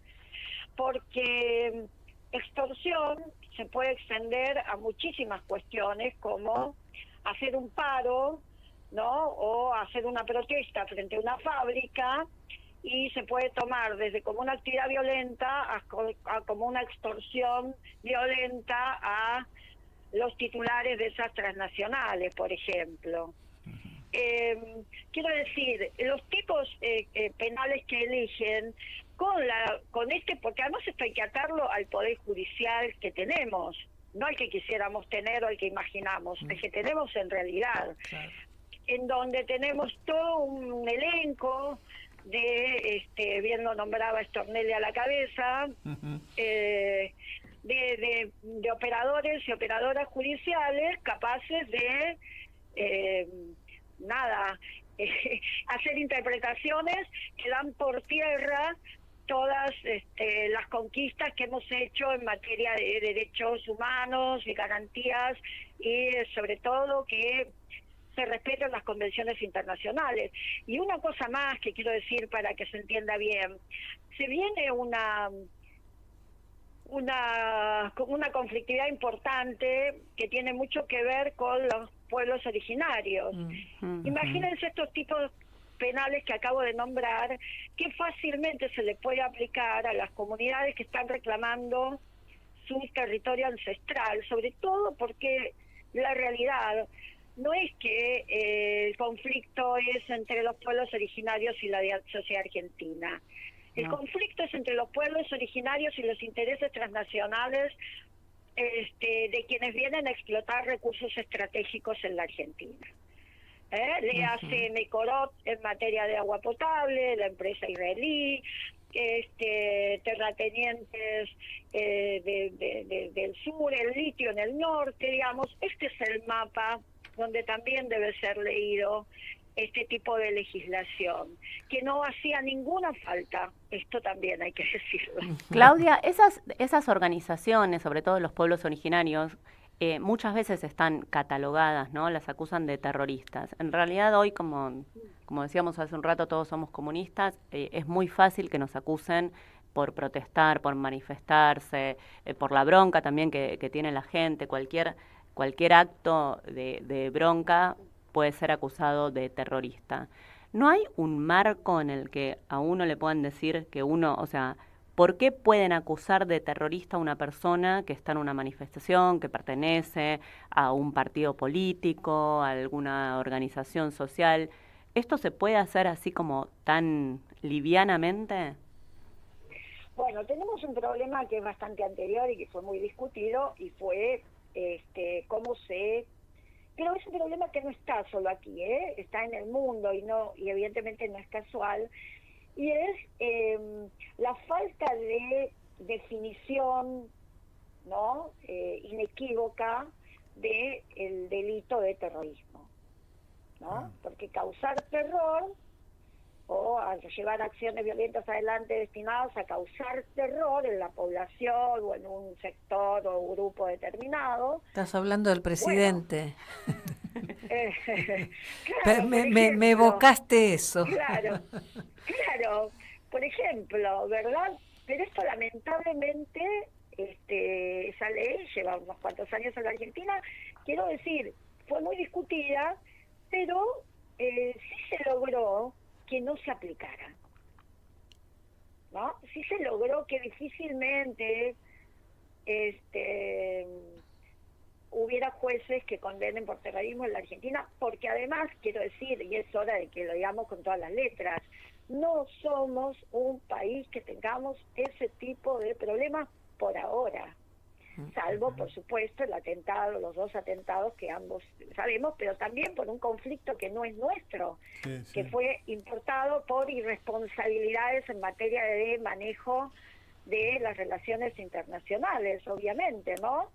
Porque extorsión se puede extender a muchísimas cuestiones, como hacer un paro, ¿no? O hacer una protesta frente a una fábrica, y se puede tomar desde como una actividad violenta a como una extorsión violenta a los titulares de esas transnacionales, por ejemplo. Quiero decir, los tipos penales que eligen porque además esto hay que atarlo al poder judicial que tenemos, no al que quisiéramos tener o al que imaginamos, el que tenemos en realidad, en donde tenemos todo un elenco de, bien lo nombraba Stornelli a la cabeza, de operadores y operadoras judiciales capaces de hacer interpretaciones que dan por tierra todas las conquistas que hemos hecho en materia de derechos humanos y garantías, y sobre todo que se respeten las convenciones internacionales. Y una cosa más que quiero decir para que se entienda bien: se viene una conflictividad importante que tiene mucho que ver con los pueblos originarios. Imagínense estos tipos penales que acabo de nombrar, que fácilmente se le puede aplicar a las comunidades que están reclamando su territorio ancestral, sobre todo porque la realidad no es que el conflicto es entre los pueblos originarios y la sociedad argentina. El conflicto es entre los pueblos originarios y los intereses transnacionales de quienes vienen a explotar recursos estratégicos en la Argentina. Le hace Mecorot en materia de agua potable, la empresa israelí, terratenientes del sur, el litio en el norte, digamos. Este es el mapa donde también debe ser leído este tipo de legislación, que no hacía ninguna falta, esto también hay que decirlo. Claudia, esas organizaciones, sobre todo los pueblos originarios, muchas veces están catalogadas, ¿no? Las acusan de terroristas. En realidad hoy, como decíamos hace un rato, todos somos comunistas, es muy fácil que nos acusen por protestar, por manifestarse, por la bronca también que tiene la gente. Cualquier acto de bronca puede ser acusado de terrorista. ¿No hay un marco en el que a uno le puedan decir que ¿por qué pueden acusar de terrorista a una persona que está en una manifestación, que pertenece a un partido político, a alguna organización social? ¿Esto se puede hacer así como tan livianamente? Bueno, tenemos un problema que es bastante anterior y que fue muy discutido, y fue pero es un problema que no está solo aquí, está en el mundo y evidentemente no es casual, y es la falta de definición, ¿no? Inequívoca del delito de terrorismo, ¿no? Porque causar terror o a llevar acciones violentas adelante destinadas a causar terror en la población o en un sector o grupo determinado. Estás hablando del presidente. Claro, me evocaste eso. Claro, por ejemplo, ¿verdad? Pero esto lamentablemente, esa ley lleva unos cuantos años en la Argentina, quiero decir, fue muy discutida, pero sí se logró que no se aplicara, ¿no? Sí se logró que difícilmente hubiera jueces que condenen por terrorismo en la Argentina, porque además, quiero decir, y es hora de que lo digamos con todas las letras, no somos un país que tengamos ese tipo de problemas por ahora, salvo, por supuesto, el atentado, los 2 atentados que ambos sabemos, pero también por un conflicto que no es nuestro, que fue importado por irresponsabilidades en materia de manejo de las relaciones internacionales, obviamente, ¿no?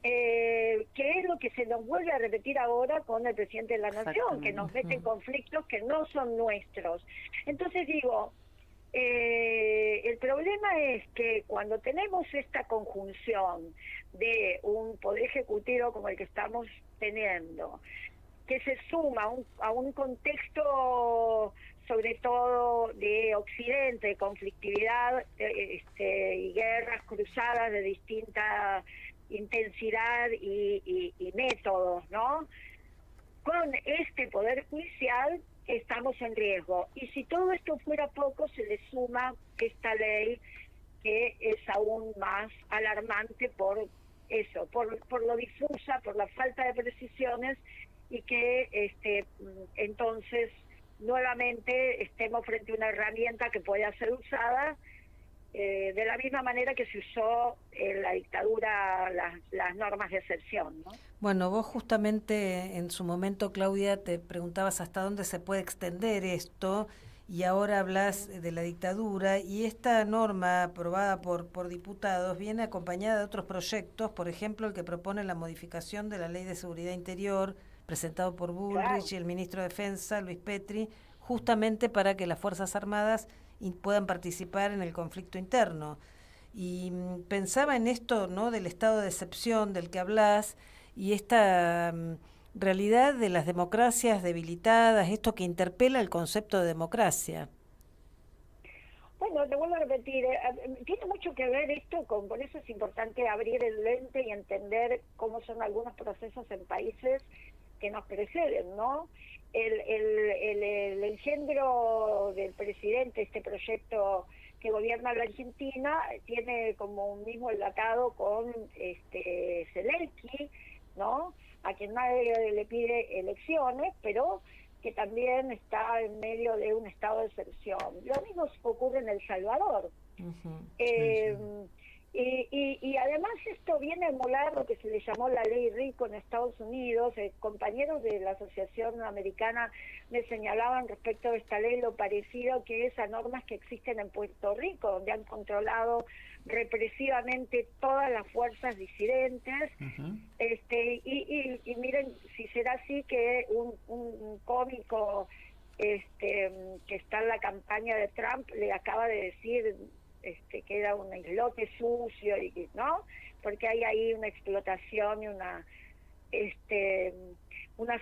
Que es lo que se nos vuelve a repetir ahora con el presidente de la Nación, que nos mete en conflictos que no son nuestros. Entonces digo, el problema es que cuando tenemos esta conjunción de un poder ejecutivo como el que estamos teniendo, que se suma a un contexto sobre todo de Occidente, de conflictividad y guerras cruzadas de distinta intensidad y métodos, ¿no? Con este poder judicial estamos en riesgo. Y si todo esto fuera poco, se le suma esta ley que es aún más alarmante por eso, por lo difusa, por la falta de precisiones, y que entonces nuevamente estemos frente a una herramienta que pueda ser usada de la misma manera que se usó en la dictadura las normas de excepción, ¿no? Bueno, vos justamente en su momento, Claudia, te preguntabas hasta dónde se puede extender esto, y ahora hablas de la dictadura, y esta norma aprobada por diputados viene acompañada de otros proyectos, por ejemplo el que propone la modificación de la Ley de Seguridad Interior, presentado por Bullrich y el ministro de Defensa, Luis Petri, justamente para que las Fuerzas Armadas puedan participar en el conflicto interno. Y pensaba en esto, ¿no?, del estado de excepción del que hablás, y esta realidad de las democracias debilitadas, esto que interpela el concepto de democracia. Bueno, te vuelvo a repetir, tiene mucho que ver esto por eso es importante abrir el lente y entender cómo son algunos procesos en países que nos preceden, ¿no? El engendro del presidente, este proyecto que gobierna la Argentina, tiene como un mismo enlatado con Zelensky, ¿no? A quien nadie le pide elecciones, pero que también está en medio de un estado de excepción. Lo mismo ocurre en El Salvador. Y además esto viene a emular lo que se le llamó la ley Rico en Estados Unidos. Compañeros de la Asociación Americana me señalaban respecto de esta ley lo parecido que es a normas que existen en Puerto Rico, donde han controlado represivamente todas las fuerzas disidentes. Y miren, si será así que un cómico que está en la campaña de Trump le acaba de decir que era un islote sucio, ¿no? Porque hay ahí una explotación y una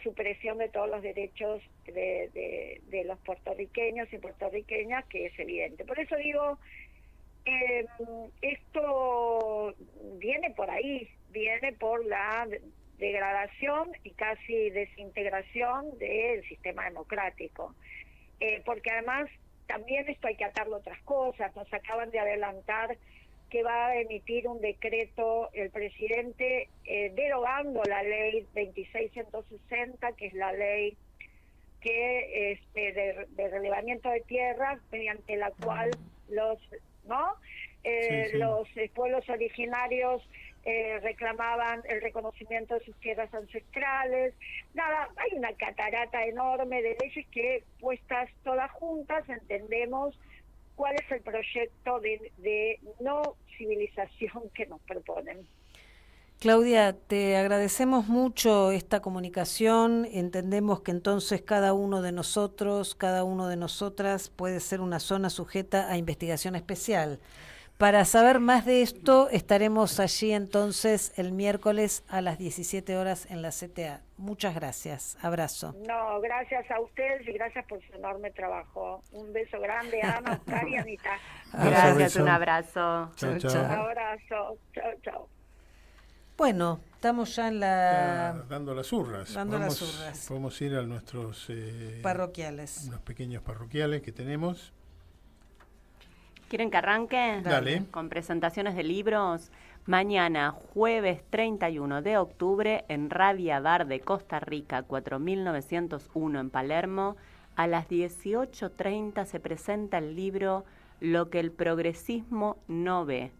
supresión de todos los derechos de los puertorriqueños y puertorriqueñas, que es evidente. Por eso digo, esto viene por ahí, viene por la degradación y casi desintegración del sistema democrático, porque además también esto hay que atarlo a otras cosas. Nos acaban de adelantar que va a emitir un decreto el presidente derogando la ley 2660, que es la ley que de relevamiento de tierras, mediante la cual los pueblos originarios reclamaban el reconocimiento de sus tierras ancestrales. Nada, hay una catarata enorme de leyes que, puestas todas juntas, entendemos cuál es el proyecto de no civilización que nos proponen. Claudia, te agradecemos mucho esta comunicación. Entendemos que entonces cada uno de nosotros, cada uno de nosotras puede ser una zona sujeta a investigación especial. Para saber más de esto, estaremos allí entonces el miércoles a las 17 horas en la CTA. Muchas gracias. Abrazo. No, gracias a ustedes y gracias por su enorme trabajo. Un beso grande, Ana, Oscar y Anita. Gracias, un abrazo. Chao, Un chao. abrazo. Chao, chao. Bueno, estamos ya en la... Dando las urras. Las urras. Podemos ir a nuestros... parroquiales. Unos pequeños parroquiales que tenemos. ¿Quieren que arranque? Dale. Con presentaciones de libros. Mañana, jueves 31 de octubre, en Rabia Bar de Costa Rica, 4901 en Palermo, a las 18:30 se presenta el libro Lo que el progresismo no ve,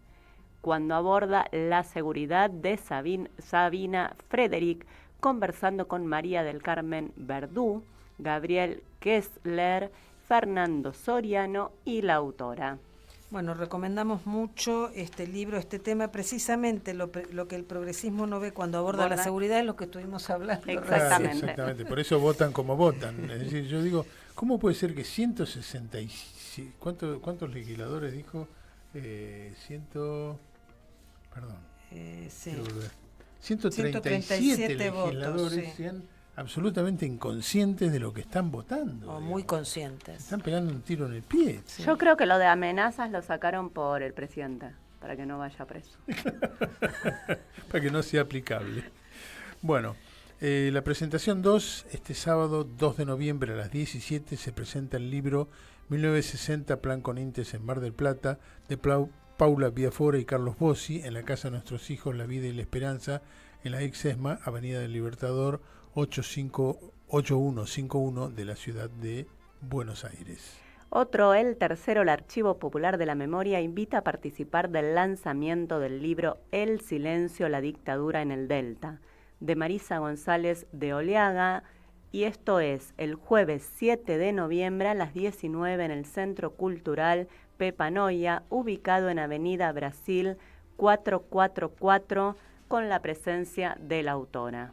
cuando aborda la seguridad de Sabina Frederick, conversando con María del Carmen Verdú, Gabriel Kessler, Fernando Soriano y la autora. Bueno, recomendamos mucho este libro, este tema, precisamente lo que el progresismo no ve cuando aborda la seguridad, es lo que estuvimos hablando. Exactamente. Exactamente, por eso votan como votan. Es decir, yo digo, ¿cómo puede ser que 166, ¿cuántos legisladores dijo? Sí. 137 legisladores votos, sí. sean absolutamente inconscientes de lo que están votando. O muy conscientes. Están pegando un tiro en el pie. Sí. Yo creo que lo de amenazas lo sacaron por el presidente, para que no vaya preso. Para que no sea aplicable. Bueno, la presentación 2, este sábado 2 de noviembre a las 17 se presenta el libro 1960 Plan Conintes en Mar del Plata de Paula Biafora y Carlos Bossi en la Casa de Nuestros Hijos, La Vida y la Esperanza, en la ex ESMA, Avenida del Libertador, 8151 de la ciudad de Buenos Aires. El tercero, el Archivo Popular de la Memoria, invita a participar del lanzamiento del libro El silencio, la dictadura en el Delta, de Marisa González de Oleaga, y esto es el jueves 7 de noviembre a las 19 en el Centro Cultural Pepa Noia, ubicado en Avenida Brasil 444, con la presencia de la autora.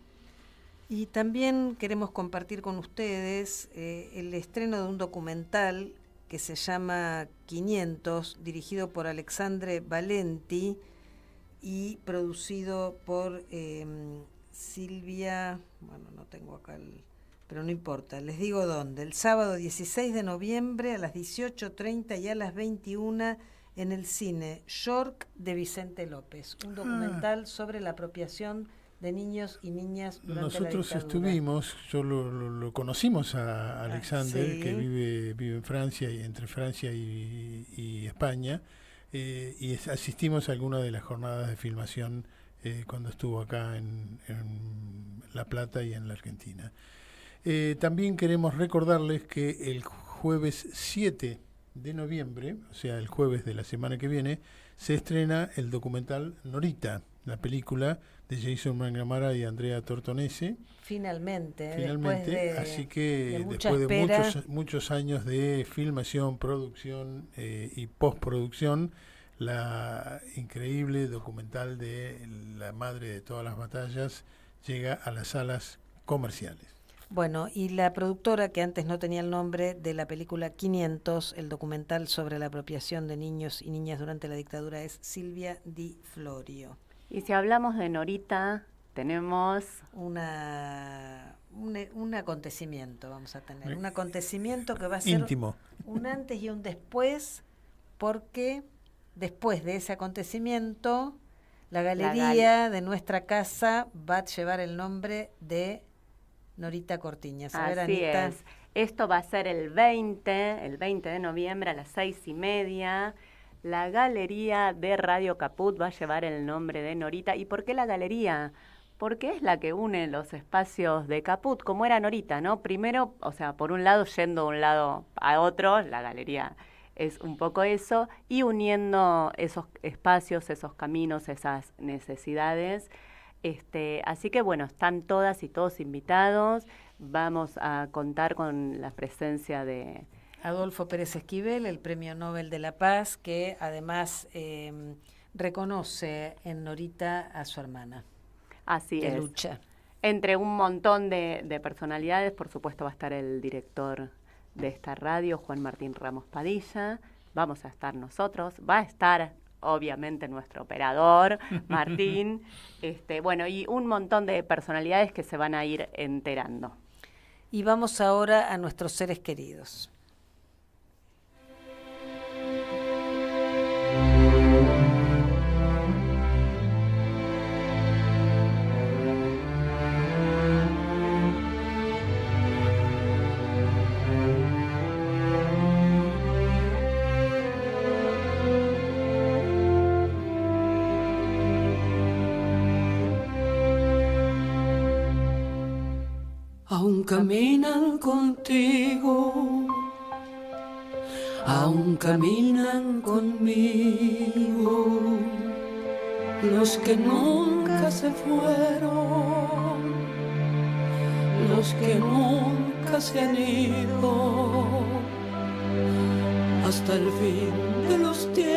Y también queremos compartir con ustedes el estreno de un documental que se llama 500, dirigido por Alexandre Valenti y producido por Silvia, no tengo acá pero no importa, les digo dónde, el sábado 16 de noviembre a las 18:30 y a las 21 en el cine York de Vicente López, un documental sobre la apropiación de niños y niñas durante Nosotros la dictadura. estuvimos, lo conocimos a Alexander, sí. que vive en Francia, y entre Francia y España, y asistimos a alguna de las jornadas de filmación cuando estuvo acá en La Plata y en la Argentina. También queremos recordarles que el jueves 7 de noviembre, o sea, el jueves de la semana que viene, se estrena el documental Norita, la película de Jason Mangamara y Andrea Tortonese. Finalmente, así que después de muchos años de filmación, producción y postproducción, la increíble documental de la madre de todas las batallas llega a las salas comerciales. Bueno, y la productora, que antes no tenía el nombre, de la película 500, el documental sobre la apropiación de niños y niñas durante la dictadura, es Silvia Di Florio. Y si hablamos de Norita, tenemos un acontecimiento, vamos a tener un acontecimiento que va a ser íntimo, un antes y un después, porque después de ese acontecimiento, la galería de nuestra casa va a llevar el nombre de Norita Cortiñas. Así Anita. es. Esto va a ser el 20 de noviembre a las 6:30. La galería de Radio Caput va a llevar el nombre de Norita. ¿Y por qué la galería? Porque es la que une los espacios de Caput, como era Norita, ¿no? Primero, o sea, por un lado, yendo de un lado a otro, la galería es un poco eso, y uniendo esos espacios, esos caminos, esas necesidades. Así que bueno, están todas y todos invitados. Vamos a contar con la presencia de Adolfo Pérez Esquivel, el Premio Nobel de la Paz, que además reconoce en Norita a su hermana. Así es. Lucha. Entre un montón de personalidades, por supuesto va a estar el director de esta radio, Juan Martín Ramos Padilla. Vamos a estar nosotros, va a estar obviamente nuestro operador, Martín, y un montón de personalidades que se van a ir enterando. Y vamos ahora a nuestros seres queridos. aún caminan contigo, aún caminan conmigo, los que nunca se fueron, los que nunca se han ido, hasta el fin de los tiempos,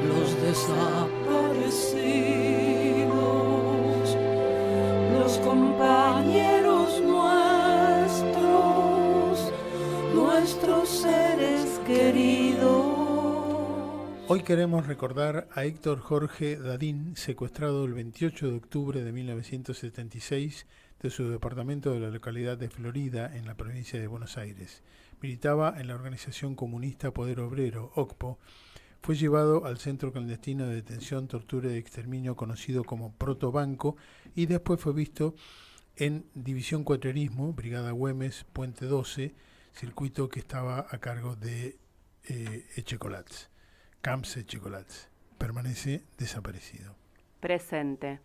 los desaparecidos, los compañeros nuestros seres queridos. Hoy queremos recordar a Héctor Jorge Dadín, secuestrado el 28 de octubre de 1976 de su departamento de la localidad de Florida, en la provincia de Buenos Aires. Militaba en la organización comunista Poder Obrero, OCPO. Fue llevado al centro clandestino de detención, tortura y exterminio conocido como Protobanco y después fue visto en División Cuatrerismo, Brigada Güemes, Puente 12, circuito que estaba a cargo de Echecolats, Camps Echecolats. Permanece desaparecido. Presente.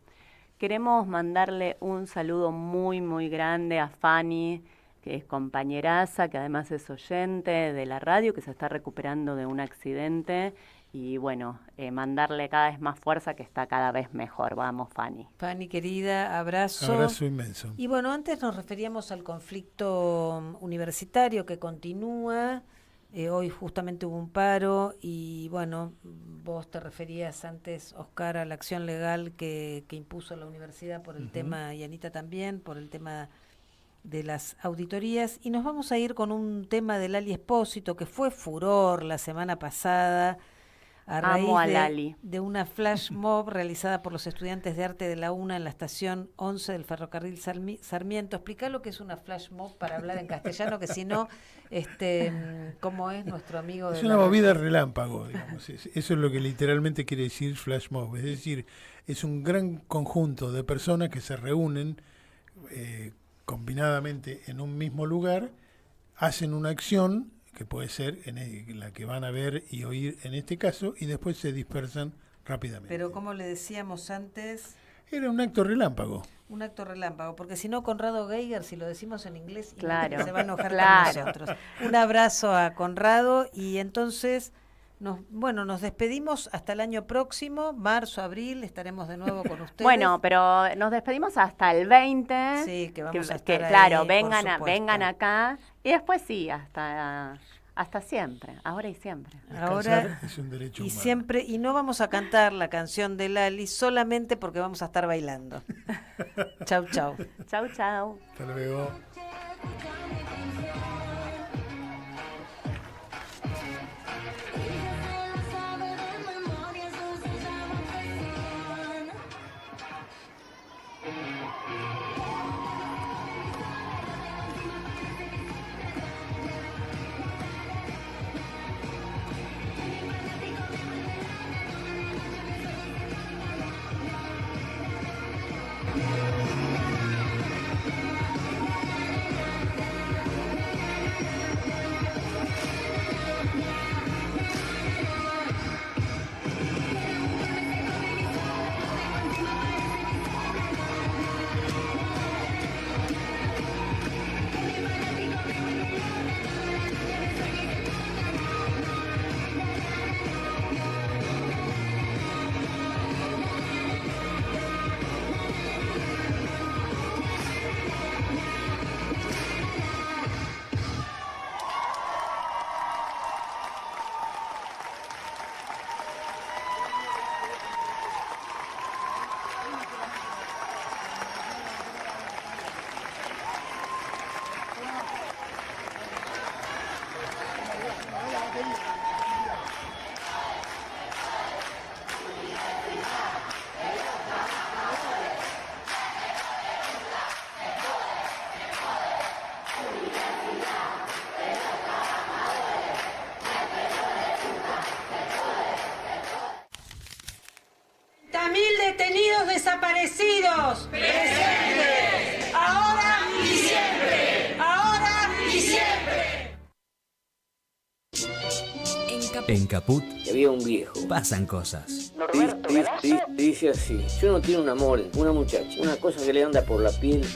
Queremos mandarle un saludo muy, muy grande a Fanny, que es compañeraza, que además es oyente de la radio, que se está recuperando de un accidente. Y bueno, mandarle cada vez más fuerza, que está cada vez mejor. Vamos, Fanny. Fanny, querida, abrazo. Abrazo inmenso. Y bueno, antes nos referíamos al conflicto universitario que continúa. Hoy justamente hubo un paro y bueno, vos te referías antes, Oscar, a la acción legal que impuso la universidad por el tema, y Anita también, por el tema de las auditorías. Y nos vamos a ir con un tema de Lali Espósito, que fue furor la semana pasada a raíz de una flash mob realizada por los estudiantes de arte de la UNA en la estación 11 del ferrocarril Sarmiento. Explica lo que es una flash mob para hablar en castellano, que si no, ¿cómo es nuestro amigo? Es una movida relámpago, digamos. Eso es lo que literalmente quiere decir flash mob. Es decir, es un gran conjunto de personas que se reúnen combinadamente en un mismo lugar, hacen una acción que puede ser en la que van a ver y oír en este caso, y después se dispersan rápidamente. Pero como le decíamos antes... Era un acto relámpago. Un acto relámpago, porque si no, Conrado Geiger, si lo decimos en inglés, claro, se va a enojar claro. con nosotros. Un abrazo a Conrado, y entonces... Nos despedimos hasta el año próximo, marzo, abril, estaremos de nuevo con ustedes. Bueno, pero nos despedimos hasta el 20. Sí, que vamos a estar ahí, claro, vengan acá y después sí, hasta siempre, ahora y siempre. Ahora es un derecho y humano. Siempre, y no vamos a cantar la canción de Lali solamente porque vamos a estar bailando. Chau, chau. Chau, chau. Hasta luego. Detenidos desaparecidos. Presentes. Ahora y siempre. Ahora y siempre. En Caput había un viejo. pasan cosas. Dice así, si uno tiene un amor, una muchacha, una cosa que le anda por la piel,